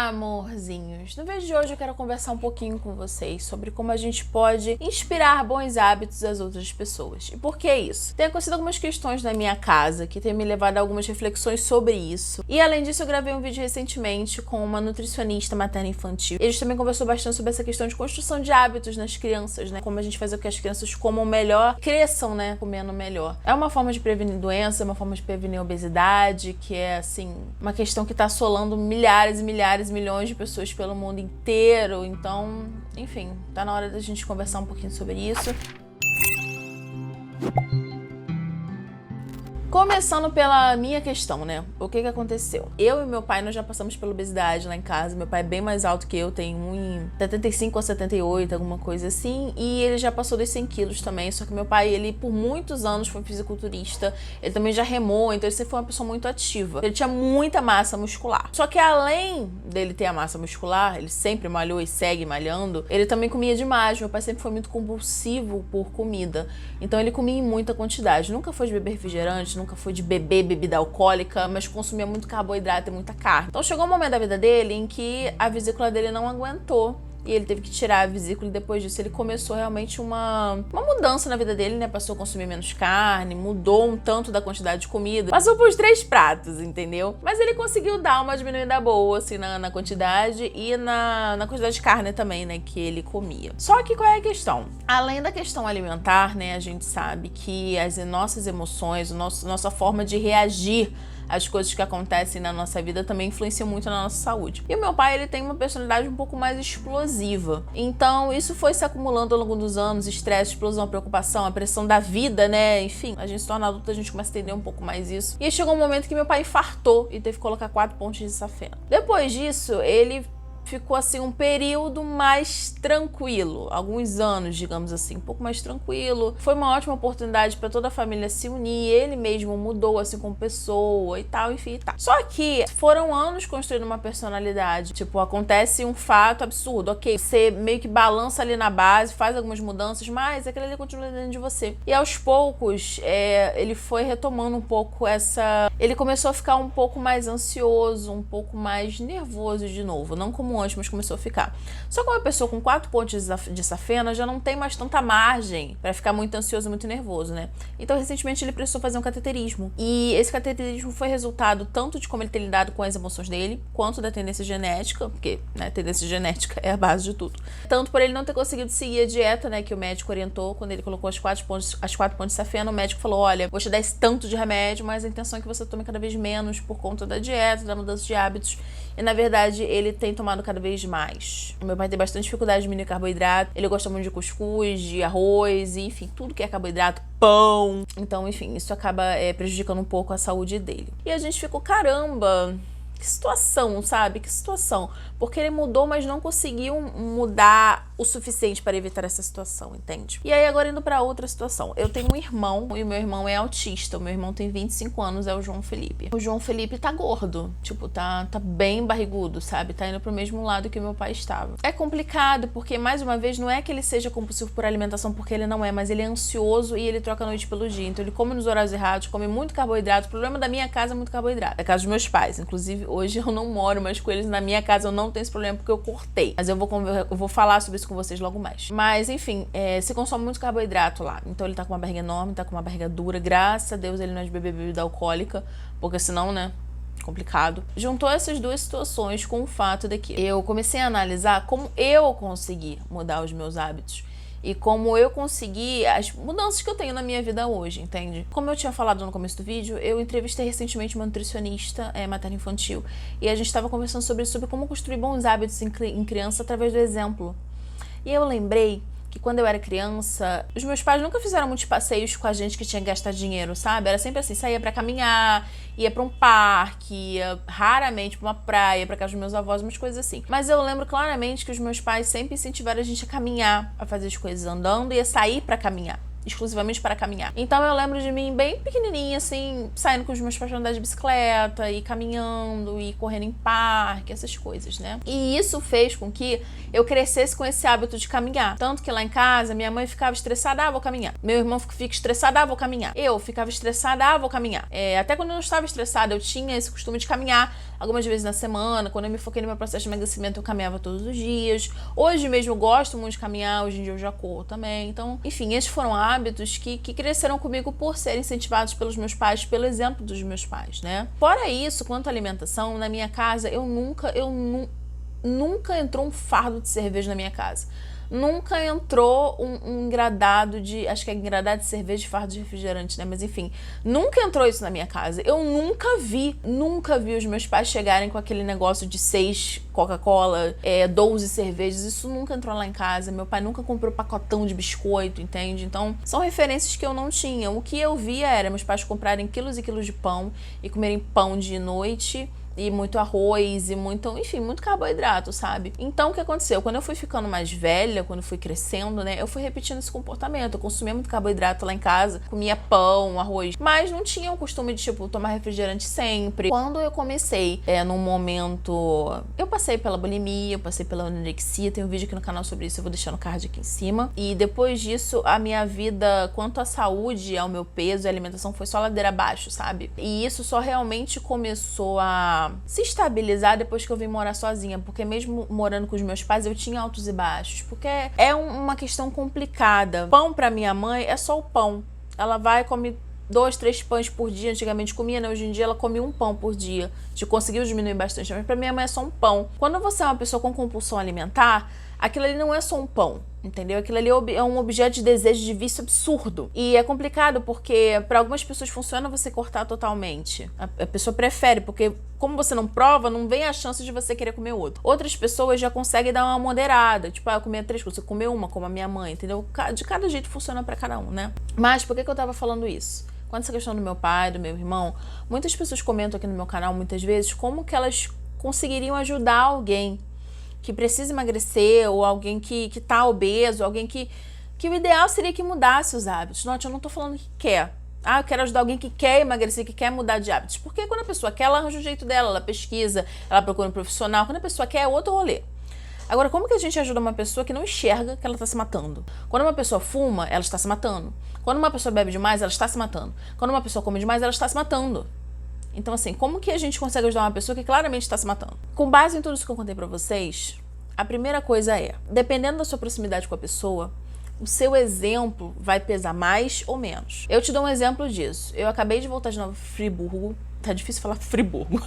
Olá, amorzinhos! No vídeo de hoje eu quero conversar um pouquinho com vocês sobre como a gente pode inspirar bons hábitos às outras pessoas. E por que isso? Tem acontecido algumas questões na minha casa que tem me levado a algumas reflexões sobre isso. E além disso, eu gravei um vídeo recentemente com uma nutricionista materno-infantil. Eles também conversou bastante sobre essa questão de construção de hábitos nas crianças, né? Como a gente faz com que as crianças comam melhor, cresçam, né? Comendo melhor. É uma forma de prevenir doença, é uma forma de prevenir obesidade, que é, assim, uma questão que tá assolando milhares e milhões de pessoas pelo mundo inteiro. Então, enfim, tá na hora da gente conversar um pouquinho sobre isso. Começando pela minha questão, né? O que aconteceu? Eu e meu pai, nós já passamos pela obesidade lá em casa. Meu pai é bem mais alto que eu, tem 1,75 ou 78, alguma coisa assim. E ele já passou dos 100 quilos também. Só que meu pai, ele por muitos anos foi fisiculturista. Ele também já remou, então ele sempre foi uma pessoa muito ativa. Ele tinha muita massa muscular. Só que além dele ter a massa muscular, ele sempre malhou e segue malhando, ele também comia demais. Meu pai sempre foi muito compulsivo por comida. Então ele comia em muita quantidade. Nunca foi de beber refrigerante, nunca foi de beber bebida alcoólica, mas consumia muito carboidrato e muita carne. Então chegou um momento da vida dele em que a vesícula dele não aguentou. E ele teve que tirar a vesícula e depois disso ele começou realmente uma mudança na vida dele, né? Passou a consumir menos carne, mudou um tanto da quantidade de comida. Passou por 3 pratos, entendeu? Mas ele conseguiu dar uma diminuída boa, assim, na quantidade e na quantidade de carne também, né? Que ele comia. Só que qual é a questão? Além da questão alimentar, né? A gente sabe que as nossas emoções, nossa forma de reagir as coisas que acontecem na nossa vida também influenciam muito na nossa saúde. E o meu pai, ele tem uma personalidade um pouco mais explosiva. Então, isso foi se acumulando ao longo dos anos, estresse, explosão, preocupação, a pressão da vida, né? Enfim, a gente se torna adulto, a gente começa a entender um pouco mais isso. E aí chegou um momento que meu pai infartou e teve que colocar 4 pontos de safena. Depois disso, ele ficou assim um período mais tranquilo, alguns anos, digamos assim, um pouco mais tranquilo. Foi uma ótima oportunidade para toda a família se unir, ele mesmo mudou assim como pessoa e tal, enfim e tal. Só que foram anos construindo uma personalidade, tipo, acontece um fato absurdo, ok, você meio que balança ali na base, faz algumas mudanças, mas aquele ali continua dentro de você. E aos poucos, ele foi retomando um pouco ele começou a ficar um pouco mais ansioso, um pouco mais nervoso de novo, não como antes, mas começou a ficar. Só que uma pessoa com 4 pontos de safena já não tem mais tanta margem para ficar muito ansioso e muito nervoso, né? Então, recentemente, ele precisou fazer um cateterismo. E esse cateterismo foi resultado tanto de como ele tem lidado com as emoções dele, quanto da tendência genética, porque, né, tendência genética é a base de tudo. Tanto por ele não ter conseguido seguir a dieta, né, que o médico orientou, quando ele colocou as 4 pontos de safena, o médico falou, olha, vou te dar esse tanto de remédio, mas a intenção é que você tome cada vez menos por conta da dieta, da mudança de hábitos. E, na verdade, ele tem tomado cada vez mais. O meu pai tem bastante dificuldade de diminuir carboidrato. Ele gosta muito de cuscuz, de arroz, e, enfim, tudo que é carboidrato, pão. Então, enfim, isso acaba prejudicando um pouco a saúde dele. E a gente ficou, caramba, que situação, sabe? Que situação. Porque ele mudou, mas não conseguiu mudar o suficiente para evitar essa situação, entende? E aí, agora indo para outra situação. Eu tenho um irmão, e o meu irmão é autista. O meu irmão tem 25 anos, é o João Felipe. O João Felipe tá gordo, tipo, tá bem barrigudo, sabe? Tá indo pro mesmo lado que o meu pai estava. É complicado, porque, mais uma vez, não é que ele seja compulsivo por alimentação, porque ele não é, mas ele é ansioso e ele troca a noite pelo dia. Então, ele come nos horários errados, come muito carboidrato. O problema da minha casa é muito carboidrato. É a casa dos meus pais. Inclusive, hoje eu não moro mais com eles na minha casa, eu não tenho esse problema porque eu cortei. Mas eu vou falar sobre isso com vocês logo mais. Mas, enfim, se consome muito carboidrato lá. Então ele tá com uma barriga enorme, tá com uma barriga dura. Graças a Deus ele não é de beber bebida alcoólica, porque senão, né, complicado. Juntou essas duas situações com o fato de que eu comecei a analisar como eu consegui mudar os meus hábitos. E como eu consegui as mudanças que eu tenho na minha vida hoje, entende? Como eu tinha falado no começo do vídeo, eu entrevistei recentemente uma nutricionista materno-infantil. E a gente estava conversando sobre como construir bons hábitos em criança através do exemplo. E eu lembrei que quando eu era criança, os meus pais nunca fizeram muitos passeios com a gente que tinha que gastar dinheiro, sabe? Era sempre assim, saía pra caminhar, ia pra um parque, ia raramente pra uma praia, pra casa dos meus avós, umas coisas assim. Mas eu lembro claramente que os meus pais sempre incentivaram a gente a caminhar, a fazer as coisas andando e a sair pra caminhar. exclusivamente para caminhar. Então eu lembro de mim bem pequenininha, assim, saindo com os meus pais pra andar de bicicleta, e caminhando, e correndo em parque, essas coisas, né? E isso fez com que eu crescesse com esse hábito de caminhar. Tanto que lá em casa, minha mãe ficava estressada, vou caminhar. Meu irmão fica estressado, vou caminhar. Eu ficava estressada, vou caminhar. Até quando eu não estava estressada, eu tinha esse costume de caminhar algumas vezes na semana. Quando eu me foquei no meu processo de emagrecimento, eu caminhava todos os dias. Hoje mesmo eu gosto muito de caminhar, hoje em dia eu já corro também. Então, enfim, esses foram hábitos que cresceram comigo por serem incentivados pelos meus pais, pelo exemplo dos meus pais, né? Fora isso, quanto à alimentação, na minha casa, nunca entrou um fardo de cerveja na minha casa. Nunca entrou um engradado de... Acho que é engradado de cerveja e fardo de refrigerante, né? Mas enfim, nunca entrou isso na minha casa. Eu nunca vi os meus pais chegarem com aquele negócio de 6 Coca-Cola, 12 cervejas. Isso nunca entrou lá em casa. Meu pai nunca comprou pacotão de biscoito, entende? Então, são referências que eu não tinha. O que eu via era meus pais comprarem quilos e quilos de pão e comerem pão de noite, e muito arroz, e muito carboidrato, sabe? Então, o que aconteceu? Quando eu fui ficando mais velha, quando eu fui crescendo, né, eu fui repetindo esse comportamento. Eu consumia muito carboidrato lá em casa, comia pão, arroz, mas não tinha o costume de, tipo, tomar refrigerante sempre. Quando eu comecei, num momento... Eu passei pela bulimia, eu passei pela anorexia, tem um vídeo aqui no canal sobre isso, eu vou deixar no card aqui em cima. E depois disso, a minha vida, quanto à saúde, ao meu peso e à alimentação, foi só ladeira abaixo, sabe? E isso só realmente começou a se estabilizar depois que eu vim morar sozinha, porque mesmo morando com os meus pais eu tinha altos e baixos, porque é uma questão complicada. Pão pra minha mãe é só o pão. Ela vai e come 2, 3 pães por dia. Antigamente comia, né? Hoje em dia ela come um pão por dia. Conseguiu diminuir bastante, mas pra minha mãe é só um pão. Quando você é uma pessoa com compulsão alimentar, aquilo ali não é só um pão, entendeu? Aquilo ali é um objeto de desejo, de vício absurdo. E é complicado porque para algumas pessoas funciona você cortar totalmente. A pessoa prefere, porque como você não prova, não vem a chance de você querer comer outro. Outras pessoas já conseguem dar uma moderada. Tipo, eu comia 3 coisas, eu comer uma, como a minha mãe, entendeu? De cada jeito funciona para cada um, né? Mas por que eu tava falando isso? Quando essa questão do meu pai, do meu irmão, muitas pessoas comentam aqui no meu canal, muitas vezes, como que elas conseguiriam ajudar alguém que precisa emagrecer, ou alguém que tá obeso, alguém que o ideal seria que mudasse os hábitos. Note, eu não tô falando que quer. Eu quero ajudar alguém que quer emagrecer, que quer mudar de hábitos. Porque quando a pessoa quer, ela arranja o jeito dela, ela pesquisa, ela procura um profissional. Quando a pessoa quer, é outro rolê. Agora, como que a gente ajuda uma pessoa que não enxerga que ela está se matando? Quando uma pessoa fuma, ela está se matando. Quando uma pessoa bebe demais, ela está se matando. Quando uma pessoa come demais, ela está se matando. Então, assim, como que a gente consegue ajudar uma pessoa que claramente está se matando? Com base em tudo isso que eu contei pra vocês, a primeira coisa é, dependendo da sua proximidade com a pessoa, o seu exemplo vai pesar mais ou menos. Eu te dou um exemplo disso. Eu acabei de voltar de Nova Friburgo. Tá difícil falar Friburgo.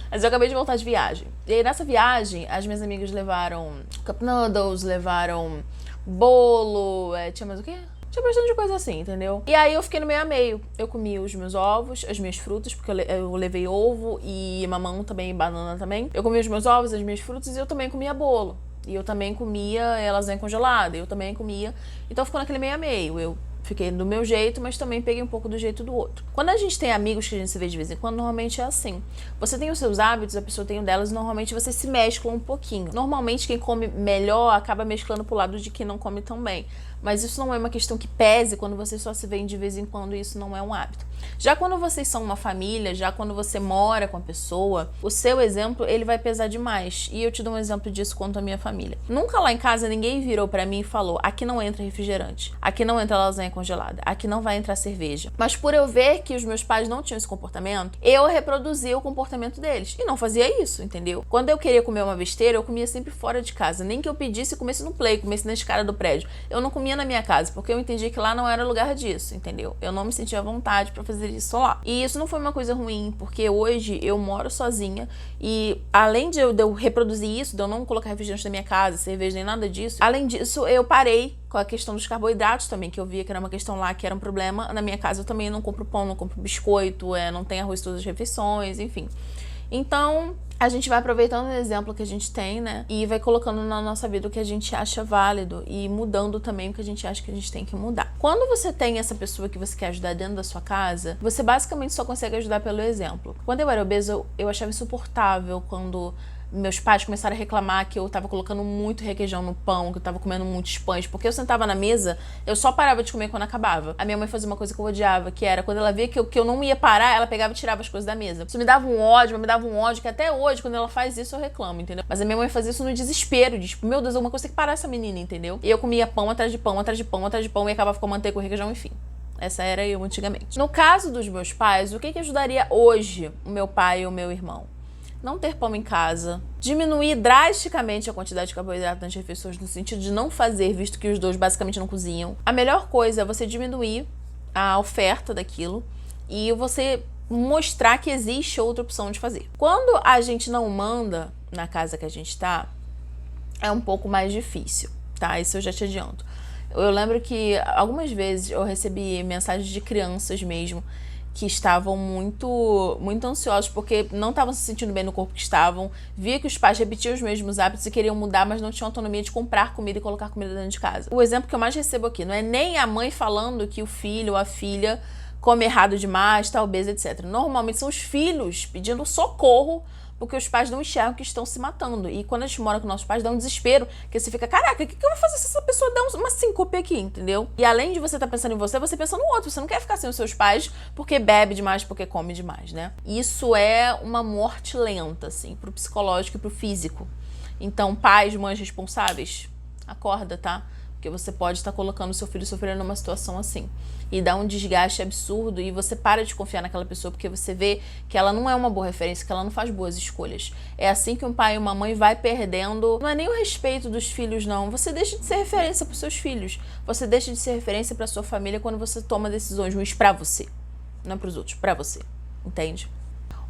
Mas eu acabei de voltar de viagem. E aí, nessa viagem, as minhas amigas levaram cup noodles, levaram bolo, tinha mais o quê? Tinha bastante coisa assim, entendeu? E aí eu fiquei no meio a meio. Eu comi os meus ovos, as minhas frutas, porque eu levei ovo e mamão também, e banana também. Eu comi os meus ovos, as minhas frutas, e eu também comia bolo. E eu também comia lasanha congelada, eu também comia. Então ficou naquele meio a meio. Eu fiquei do meu jeito, mas também peguei um pouco do jeito do outro. Quando a gente tem amigos que a gente se vê de vez em quando, normalmente é assim. Você tem os seus hábitos, a pessoa tem o delas, e normalmente você se mescla um pouquinho. Normalmente quem come melhor acaba mesclando pro lado de quem não come tão bem. Mas isso não é uma questão que pese quando vocês só se veem de vez em quando, e isso não é um hábito. Já quando vocês são uma família, já quando você mora com a pessoa, o seu exemplo, ele vai pesar demais. E eu te dou um exemplo disso quanto à minha família. Nunca lá em casa ninguém virou pra mim e falou: aqui não entra refrigerante, aqui não entra lasanha congelada, aqui não vai entrar cerveja. Mas por eu ver que os meus pais não tinham esse comportamento, eu reproduzia o comportamento deles. E não fazia isso, entendeu? Quando eu queria comer uma besteira, eu comia sempre fora de casa. Nem que eu pedisse e comesse no play, comesse na escada do prédio. Eu não comia na minha casa, porque eu entendi que lá não era lugar disso, entendeu? Eu não me sentia à vontade pra fazer isso lá. E isso não foi uma coisa ruim, porque hoje eu moro sozinha e além de eu reproduzir isso, de eu não colocar refrigerante na minha casa, cerveja nem nada disso, além disso eu parei com a questão dos carboidratos também, que eu via que era uma questão lá, que era um problema. Na minha casa eu também não compro pão, não compro biscoito, não tem arroz todas as refeições, enfim. Então, a gente vai aproveitando o exemplo que a gente tem, né? E vai colocando na nossa vida o que a gente acha válido e mudando também o que a gente acha que a gente tem que mudar. Quando você tem essa pessoa que você quer ajudar dentro da sua casa, você basicamente só consegue ajudar pelo exemplo. Quando eu era obesa, eu achava insuportável quando meus pais começaram a reclamar que eu tava colocando muito requeijão no pão, que eu tava comendo muitos pães, porque eu sentava na mesa, eu só parava de comer quando acabava. A minha mãe fazia uma coisa que eu odiava, que era quando ela via que eu não ia parar, ela pegava e tirava as coisas da mesa. Isso me dava um ódio, que até hoje, quando ela faz isso, eu reclamo, entendeu? Mas a minha mãe fazia isso no desespero, de tipo, meu Deus, alguma coisa tem que parar essa menina, entendeu? E eu comia pão atrás de pão, atrás de pão, atrás de pão, e acabava com manteiga, com requeijão, enfim. Essa era eu antigamente. No caso dos meus pais, o que ajudaria hoje o meu pai e o meu irmão? Não ter pão em casa, diminuir drasticamente a quantidade de carboidrato nas refeições, no sentido de não fazer, visto que os dois basicamente não cozinham. A melhor coisa é você diminuir a oferta daquilo e você mostrar que existe outra opção de fazer. Quando a gente não manda na casa que a gente tá, é um pouco mais difícil, tá? Isso eu já te adianto. Eu lembro que algumas vezes eu recebi mensagens de crianças mesmo que estavam muito ansiosos porque não estavam se sentindo bem no corpo que estavam, via que os pais repetiam os mesmos hábitos e queriam mudar, mas não tinham autonomia de comprar comida e colocar comida dentro de casa. O exemplo que eu mais recebo aqui não é nem a mãe falando que o filho ou a filha come errado demais, tá obesa, etc. Normalmente são os filhos pedindo socorro porque os pais não enxergam que estão se matando. E quando a gente mora com nossos pais, dá um desespero, que você fica, caraca, o que eu vou fazer se essa pessoa der uma síncope aqui, entendeu? E além de você estar pensando em você pensa no outro. Você não quer ficar sem os seus pais porque bebe demais, porque come demais, né? Isso é uma morte lenta, assim, pro psicológico e pro físico. Então, pais, mães responsáveis, acorda, tá? Porque você pode estar colocando o seu filho sofrendo numa situação assim. E dá um desgaste absurdo e você para de confiar naquela pessoa porque você vê que ela não é uma boa referência, que ela não faz boas escolhas. É assim que um pai e uma mãe vai perdendo, não é nem o respeito dos filhos, não. Você deixa de ser referência para os seus filhos. Você deixa de ser referência para sua família quando você toma decisões ruins para você. Não para os outros, para você. Entende?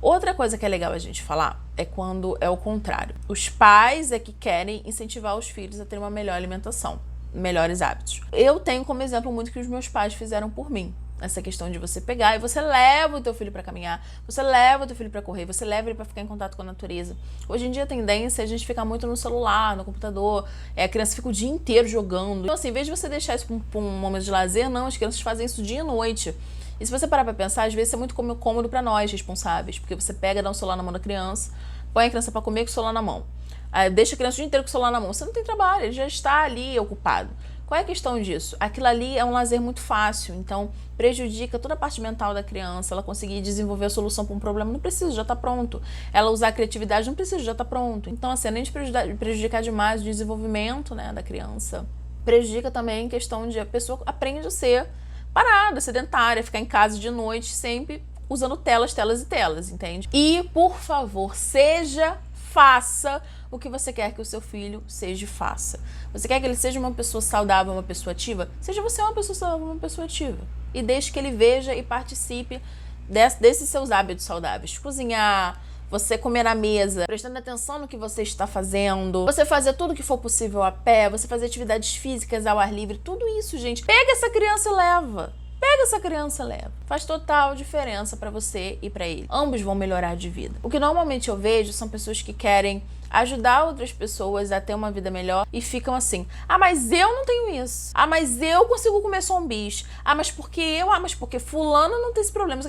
Outra coisa que é legal a gente falar é quando é o contrário. Os pais é que querem incentivar os filhos a ter uma melhor alimentação, melhores hábitos. Eu tenho como exemplo muito que os meus pais fizeram por mim. Essa questão de você pegar e você leva o teu filho para caminhar, você leva o teu filho para correr, você leva ele para ficar em contato com a natureza. Hoje em dia a tendência é a gente ficar muito no celular, no computador, a criança fica o dia inteiro jogando. Então assim, em vez de você deixar isso para um momento de lazer, não, as crianças fazem isso dia e noite. E se você parar para pensar, às vezes é muito cômodo para nós responsáveis, porque você pega, dá um celular na mão da criança, põe a criança para comer com o celular na mão. Aí deixa a criança o dia inteiro com o celular na mão. Você não tem trabalho, ele já está ali ocupado. Qual é a questão disso? Aquilo ali é um lazer muito fácil, então prejudica toda a parte mental da criança, ela conseguir desenvolver a solução para um problema, não precisa, já está pronto. Ela usar a criatividade, não precisa, já está pronto. Então, assim, além de prejudicar demais o desenvolvimento, né, da criança, prejudica também a questão de a pessoa aprende a ser parada, sedentária, ficar em casa de noite sempre usando telas, entende? E, por favor, faça o que você quer que o seu filho seja e faça. Você quer que ele seja uma pessoa saudável, uma pessoa ativa? Seja você uma pessoa saudável, uma pessoa ativa. E deixe que ele veja e participe desses seus hábitos saudáveis. Cozinhar, você comer na mesa, prestando atenção no que você está fazendo, você fazer tudo que for possível a pé, você fazer atividades físicas ao ar livre, tudo isso, gente. Pega essa criança e leva. Faz total diferença pra você e pra ele. Ambos vão melhorar de vida. O que normalmente eu vejo são pessoas que querem ajudar outras pessoas a ter uma vida melhor e ficam assim, mas eu não tenho isso. Mas eu consigo comer só um bicho. Mas porque fulano não tem esse problema.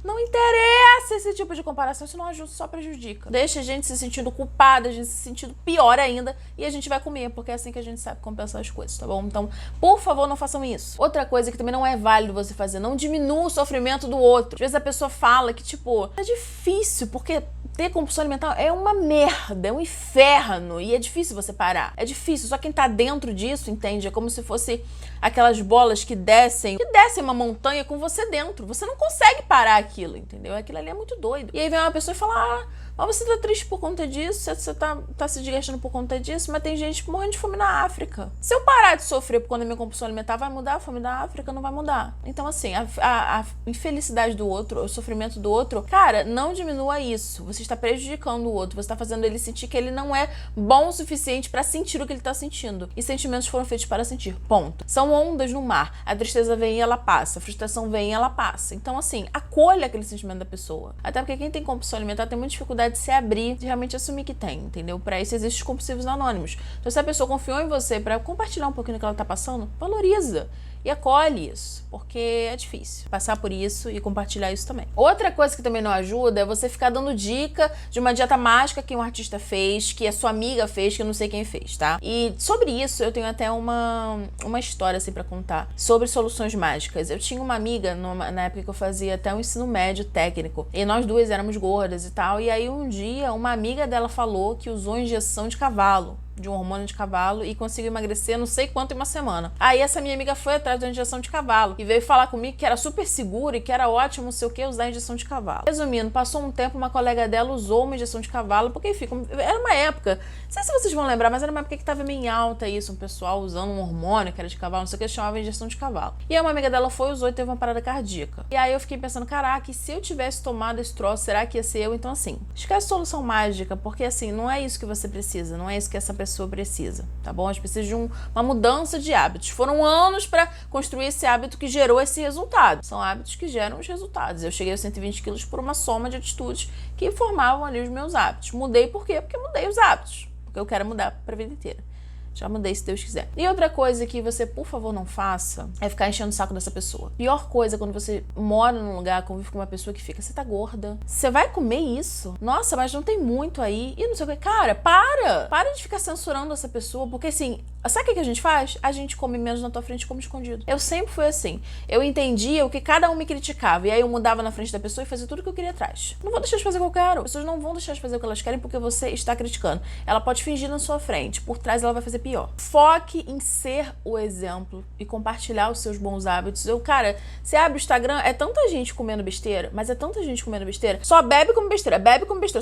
Não interessa esse tipo de comparação, isso não ajuda, só prejudica. Deixa a gente se sentindo culpada, a gente se sentindo pior ainda, e a gente vai comer, porque é assim que a gente sabe compensar as coisas, tá bom? Então, por favor, não façam isso. Outra coisa que também não é válido você fazer, não diminua o sofrimento do outro. Às vezes a pessoa fala que, tipo, é difícil, porque ter compulsão alimentar é uma merda, é um inferno, e é difícil você parar. É difícil, só quem tá dentro disso, entende? É como se fosse aquelas bolas que descem uma montanha com você dentro. Você não consegue parar aquilo, entendeu? Aquilo ali é muito doido. E aí vem uma pessoa e fala, mas você tá triste por conta disso, você tá se desgastando por conta disso, mas tem gente morrendo de fome na África. Se eu parar de sofrer por conta da minha compulsão alimentar, vai mudar a fome da África? Não vai mudar. Então, assim, a infelicidade do outro, o sofrimento do outro, cara, não diminua isso. Você está prejudicando o outro, você está fazendo ele sentir que ele não é bom o suficiente para sentir o que ele tá sentindo. E sentimentos foram feitos para sentir, ponto. São ondas no mar. A tristeza vem e ela passa, a frustração vem e ela passa. Então, assim, acolha aquele sentimento da pessoa. Até porque quem tem compulsão alimentar tem muita dificuldade de se abrir, de realmente assumir que tem, entendeu? Para isso existem os compulsivos anônimos. Então, se a pessoa confiou em você para compartilhar um pouquinho do que ela tá passando, valoriza. e acolhe isso, porque é difícil passar por isso e compartilhar isso também. Outra coisa que também não ajuda é você ficar dando dica de uma dieta mágica que um artista fez, que a sua amiga fez, que eu não sei quem fez, tá? E sobre isso eu tenho até uma história assim pra contar, sobre soluções mágicas. Eu tinha uma amiga na época que eu fazia até o ensino médio técnico, e nós duas éramos gordas e tal, e aí um dia uma amiga dela falou que usou injeção de cavalo, de um hormônio de cavalo, e conseguiu emagrecer não sei quanto em uma semana. Aí essa minha amiga foi atrás da injeção de cavalo e veio falar comigo que era super seguro e que era ótimo, não sei o que, usar a injeção de cavalo. Resumindo, passou um tempo, uma colega dela usou uma injeção de cavalo, porque enfim, era uma época, não sei se vocês vão lembrar, mas era uma época que tava meio em alta isso, um pessoal usando um hormônio que era de cavalo, não sei o que, chamava injeção de cavalo. E aí uma amiga dela foi, usou e teve uma parada cardíaca. E aí eu fiquei pensando, caraca, e se eu tivesse tomado esse troço, será que ia ser eu? Então assim, esquece solução mágica, porque assim, não é isso que você precisa, não é isso que essa pessoa precisa, tá bom? A gente precisa de uma mudança de hábitos. Foram anos para construir esse hábito que gerou esse resultado. São hábitos que geram os resultados. Eu cheguei a 120 quilos por uma soma de atitudes que formavam ali os meus hábitos. Mudei por quê? Porque mudei os hábitos. Porque eu quero mudar para a vida inteira. Já mudei, se Deus quiser. E outra coisa que você, por favor, não faça é ficar enchendo o saco dessa pessoa. Pior coisa é quando você mora num lugar, convive com uma pessoa que fica, você tá gorda? Você vai comer isso? Nossa, mas não tem muito aí. E não sei o que. Cara, para de ficar censurando essa pessoa, porque assim, sabe o que a gente faz? A gente come menos na tua frente e come escondido. Eu sempre fui assim. Eu entendia o que cada um me criticava, e aí eu mudava na frente da pessoa e fazia tudo o que eu queria atrás. Não vou deixar de fazer o que eu quero. As pessoas não vão deixar de fazer o que elas querem porque você está criticando. Ela pode fingir na sua frente, por trás ela vai fazer pior. Foque em ser o exemplo e compartilhar os seus bons hábitos. Cara, você abre o Instagram, é tanta gente comendo besteira, mas é tanta gente comendo besteira, só bebe como besteira,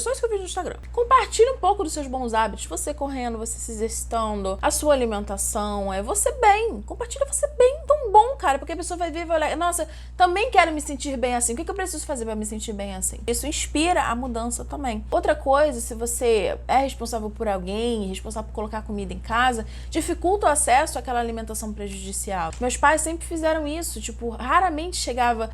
só isso que eu vejo no Instagram. Compartilhe um pouco dos seus bons hábitos, você correndo, você se exercitando, a sua alimentação, você bem, compartilha você bem, tão bom, cara, porque a pessoa vai ver e vai olhar, nossa, também quero me sentir bem assim, o que eu preciso fazer pra me sentir bem assim? Isso inspira a mudança também. Outra coisa, se você é responsável por alguém, responsável por colocar comida em casa, dificulta o acesso àquela alimentação prejudicial. Meus pais sempre fizeram isso, tipo, raramente chegava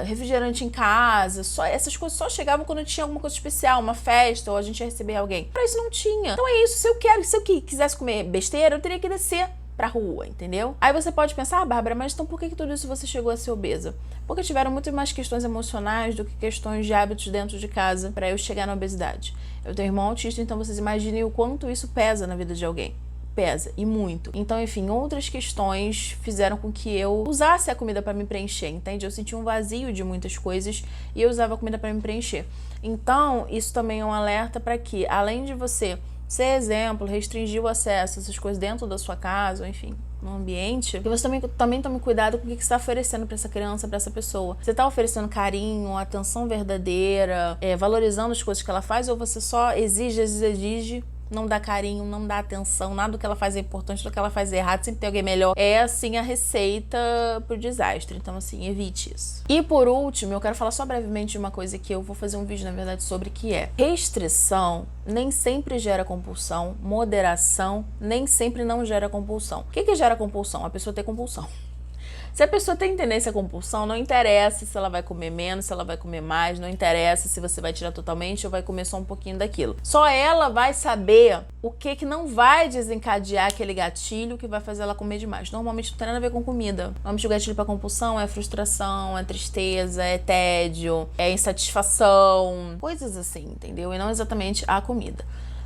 refrigerante em casa, só essas coisas só chegavam quando tinha alguma coisa especial, uma festa, ou a gente ia receber alguém. Pra isso não tinha. Então é isso, se eu quisesse comer besteira, eu teria que descer pra rua, entendeu? Aí você pode pensar, Bárbara, mas então por que tudo isso você chegou a ser obesa? Porque tiveram muito mais questões emocionais do que questões de hábitos dentro de casa pra eu chegar na obesidade. Eu tenho um irmão autista, então vocês imaginem o quanto isso pesa na vida de alguém. Pesa, e muito. Então, enfim, outras questões fizeram com que eu usasse a comida para me preencher, entende? Eu sentia um vazio de muitas coisas e eu usava a comida para me preencher. Então, isso também é um alerta para que, além de você ser exemplo, restringir o acesso a essas coisas dentro da sua casa, ou enfim, no ambiente, que você também tome cuidado com o que você está oferecendo para essa criança, para essa pessoa. Você está oferecendo carinho, atenção verdadeira, valorizando as coisas que ela faz, ou você só exige, não dá carinho, não dá atenção, nada do que ela faz é importante, do que ela faz é errado, sempre tem alguém melhor. É, assim, a receita pro desastre. Então, assim, evite isso. E, por último, eu quero falar só brevemente de uma coisa que eu vou fazer um vídeo, na verdade, sobre, que é restrição nem sempre gera compulsão, moderação nem sempre não gera compulsão. O que gera compulsão? A pessoa ter compulsão. Se a pessoa tem tendência à compulsão, não interessa se ela vai comer menos, se ela vai comer mais, não interessa se você vai tirar totalmente ou vai comer só um pouquinho daquilo. Só ela vai saber o que não vai desencadear aquele gatilho que vai fazer ela comer demais. Normalmente não tem nada a ver com comida. Normalmente o gatilho para compulsão é frustração, é tristeza, é tédio, é insatisfação, coisas assim, entendeu? E não exatamente a comida.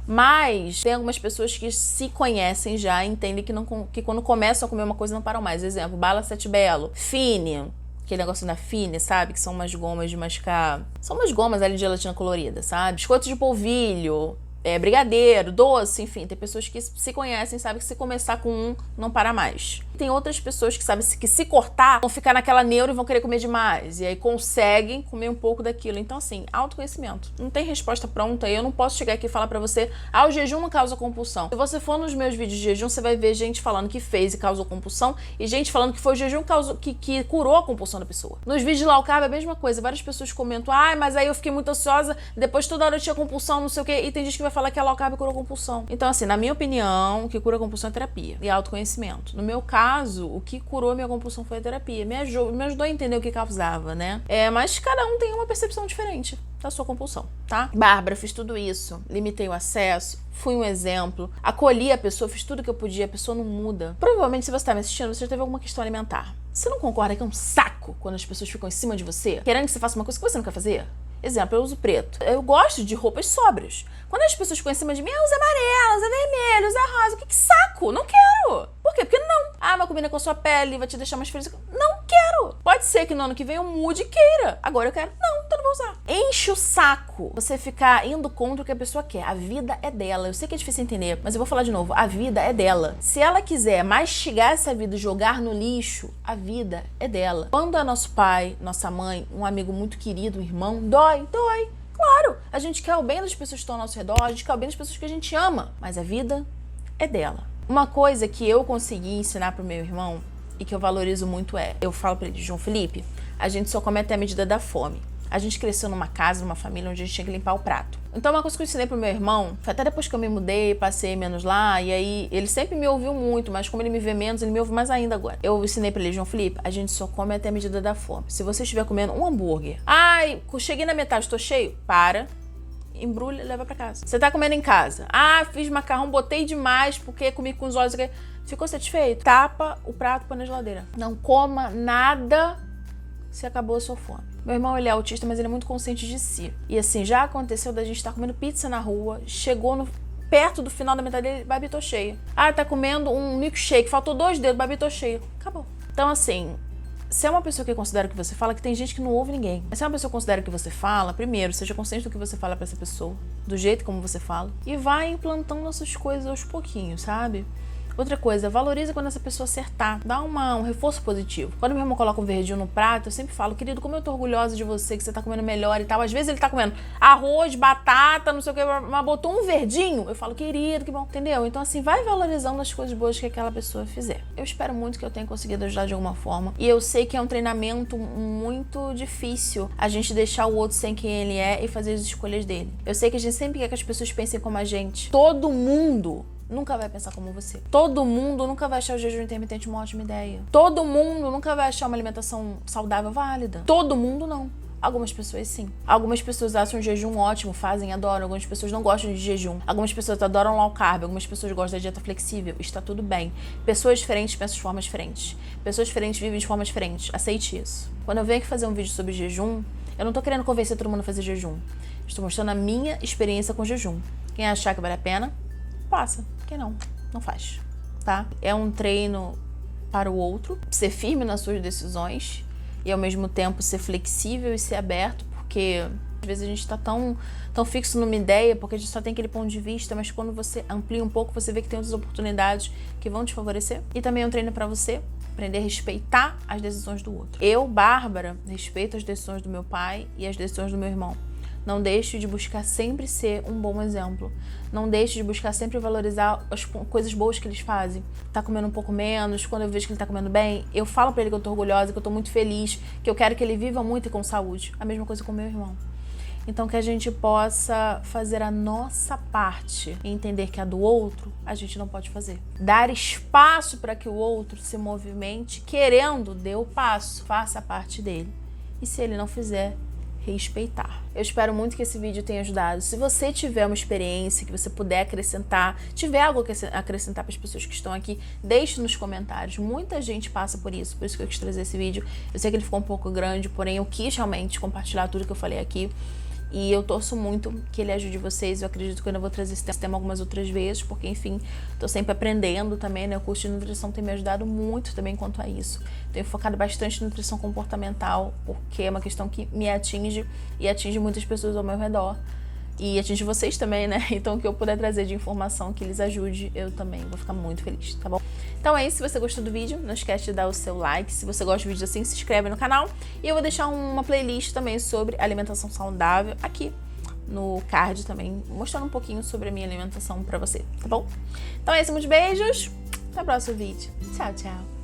Mas tem algumas pessoas que se conhecem já, entendem que quando começam a comer uma coisa não param mais. Exemplo, bala Sete Belo, Fine, aquele negócio da Fine, sabe? Que são umas gomas de mascar. São umas gomas ali de gelatina colorida, sabe? Biscoito de polvilho, brigadeiro, doce, enfim. Tem pessoas que se conhecem, sabem que se começar com um, não para mais. Tem outras pessoas que sabem que se cortar, vão ficar naquela neura e vão querer comer demais. E aí conseguem comer um pouco daquilo. Então, assim, autoconhecimento. Não tem resposta pronta. Eu não posso chegar aqui e falar pra você, o jejum não causa compulsão. Se você for nos meus vídeos de jejum, você vai ver gente falando que fez e causou compulsão, e gente falando que foi o jejum que curou a compulsão da pessoa. Nos vídeos de low carb é a mesma coisa. Várias pessoas comentam, mas aí eu fiquei muito ansiosa, depois toda hora eu tinha compulsão, não sei o quê. E tem gente que vai falar que a low carb curou compulsão. Então, assim, na minha opinião, o que cura a compulsão é terapia e autoconhecimento. No meu caso, caso, o que curou minha compulsão foi a terapia. Me ajudou a entender o que causava, né? Mas cada um tem uma percepção diferente da sua compulsão, tá? Bárbara, fiz tudo isso, limitei o acesso, fui um exemplo, acolhi a pessoa, fiz tudo que eu podia, a pessoa não muda. Provavelmente, se você tá me assistindo, você já teve alguma questão alimentar. Você não concorda que é um saco quando as pessoas ficam em cima de você, querendo que você faça uma coisa que você não quer fazer? Exemplo, eu uso preto. Eu gosto de roupas sóbrias. Quando as pessoas ficam em cima de mim, usa amarelo, usa vermelho, usa rosa. Que saco! Não quero! Por quê? Porque não. Mas combina com a sua pele, vai te deixar mais feliz. Não quero! Pode ser que no ano que vem eu mude e queira. Agora eu quero. Não, então não vou usar. Enche o saco você ficar indo contra o que a pessoa quer. A vida é dela. Eu sei que é difícil entender, mas eu vou falar de novo. A vida é dela. Se ela quiser mastigar essa vida e jogar no lixo, a vida é dela. Quando é nosso pai, nossa mãe, um amigo muito querido, um irmão, dói. Claro, a gente quer o bem das pessoas que estão ao nosso redor, a gente quer o bem das pessoas que a gente ama, mas a vida é dela. Uma coisa que eu consegui ensinar pro meu irmão e que eu valorizo muito eu falo pra ele, João Felipe, a gente só come até a medida da fome. A gente cresceu numa casa, numa família onde a gente tinha que limpar o prato. Então uma coisa que eu ensinei pro meu irmão, foi até depois que eu me mudei, passei menos lá, e aí ele sempre me ouviu muito, mas como ele me vê menos, ele me ouve mais ainda agora. Eu ensinei pra ele, João Felipe, a gente só come até a medida da fome. Se você estiver comendo um hambúrguer, cheguei na metade, tô cheio, para, embrulha e leva pra casa. Você tá comendo em casa, fiz macarrão, botei demais, porque comi com os olhos, ficou satisfeito? Tapa o prato, põe na geladeira. Não coma nada se acabou a sua fome. Meu irmão, ele é autista, mas ele é muito consciente de si. E assim, já aconteceu da gente estar comendo pizza na rua, chegou perto do final da metade dele, babi, tô cheia. Tá comendo um milkshake, faltou 2 dedos, babi, tô cheia. Acabou. Então assim, se é uma pessoa que considera o que você fala, que tem gente que não ouve ninguém. Mas se é uma pessoa que considera o que você fala, primeiro, seja consciente do que você fala pra essa pessoa, do jeito como você fala, e vai implantando essas coisas aos pouquinhos, sabe? Outra coisa, valoriza quando essa pessoa acertar. Dá um reforço positivo. Quando meu irmão coloca um verdinho no prato, eu sempre falo, querido, como eu tô orgulhosa de você, que você tá comendo melhor e tal. Às vezes ele tá comendo arroz, batata, não sei o que, mas botou um verdinho. Eu falo, querido, que bom, entendeu? Então assim, vai valorizando as coisas boas que aquela pessoa fizer. Eu espero muito que eu tenha conseguido ajudar de alguma forma. E eu sei que é um treinamento muito difícil a gente deixar o outro sem quem ele é e fazer as escolhas dele. Eu sei que a gente sempre quer que as pessoas pensem como a gente. Todo mundo nunca vai pensar como você. Todo mundo nunca vai achar o jejum intermitente uma ótima ideia. Todo mundo nunca vai achar uma alimentação saudável válida. Todo mundo não. Algumas pessoas sim. Algumas pessoas acham o jejum ótimo, fazem, adoram. Algumas pessoas não gostam de jejum. Algumas pessoas adoram low carb. Algumas pessoas gostam da dieta flexível. Está tudo bem. Pessoas diferentes pensam de formas diferentes. Pessoas diferentes vivem de formas diferentes. Aceite isso. Quando eu venho aqui fazer um vídeo sobre jejum, eu não tô querendo convencer todo mundo a fazer jejum. Estou mostrando a minha experiência com jejum. Quem achar que vale a pena, passa. Quem não faz, tá? É um treino para o outro, ser firme nas suas decisões e ao mesmo tempo ser flexível e ser aberto, porque às vezes a gente tá tão fixo numa ideia, porque a gente só tem aquele ponto de vista, mas quando você amplia um pouco, você vê que tem outras oportunidades que vão te favorecer. E também é um treino para você aprender a respeitar as decisões do outro. Eu, Bárbara, respeito as decisões do meu pai e as decisões do meu irmão. Não deixe de buscar sempre ser um bom exemplo. Não deixe de buscar sempre valorizar as coisas boas que eles fazem. Tá comendo um pouco menos, quando eu vejo que ele tá comendo bem, eu falo pra ele que eu tô orgulhosa, que eu tô muito feliz, que eu quero que ele viva muito e com saúde. A mesma coisa com meu irmão. Então que a gente possa fazer a nossa parte e entender que a do outro a gente não pode fazer. Dar espaço para que o outro se movimente, querendo, dê o passo, faça a parte dele. E se ele não fizer, respeitar. Eu espero muito que esse vídeo tenha ajudado. Se você tiver uma experiência que você puder acrescentar, tiver algo a acrescentar para as pessoas que estão aqui, deixe nos comentários. Muita gente passa por isso que eu quis trazer esse vídeo. Eu sei que ele ficou um pouco grande, porém eu quis realmente compartilhar tudo que eu falei aqui. E eu torço muito que ele ajude vocês. Eu acredito que eu ainda vou trazer esse tema algumas outras vezes, porque, enfim, tô sempre aprendendo também, né? O curso de nutrição tem me ajudado muito também quanto a isso. Tenho focado bastante em nutrição comportamental, porque é uma questão que me atinge e atinge muitas pessoas ao meu redor. E atinge vocês também, né? Então, o que eu puder trazer de informação que lhes ajude, eu também vou ficar muito feliz, tá bom? Então é isso. Se você gostou do vídeo, não esquece de dar o seu like. Se você gosta de vídeos assim, se inscreve no canal. E eu vou deixar uma playlist também sobre alimentação saudável aqui no card também, mostrando um pouquinho sobre a minha alimentação pra você, tá bom? Então é isso. Muitos beijos. Até o próximo vídeo. Tchau, tchau.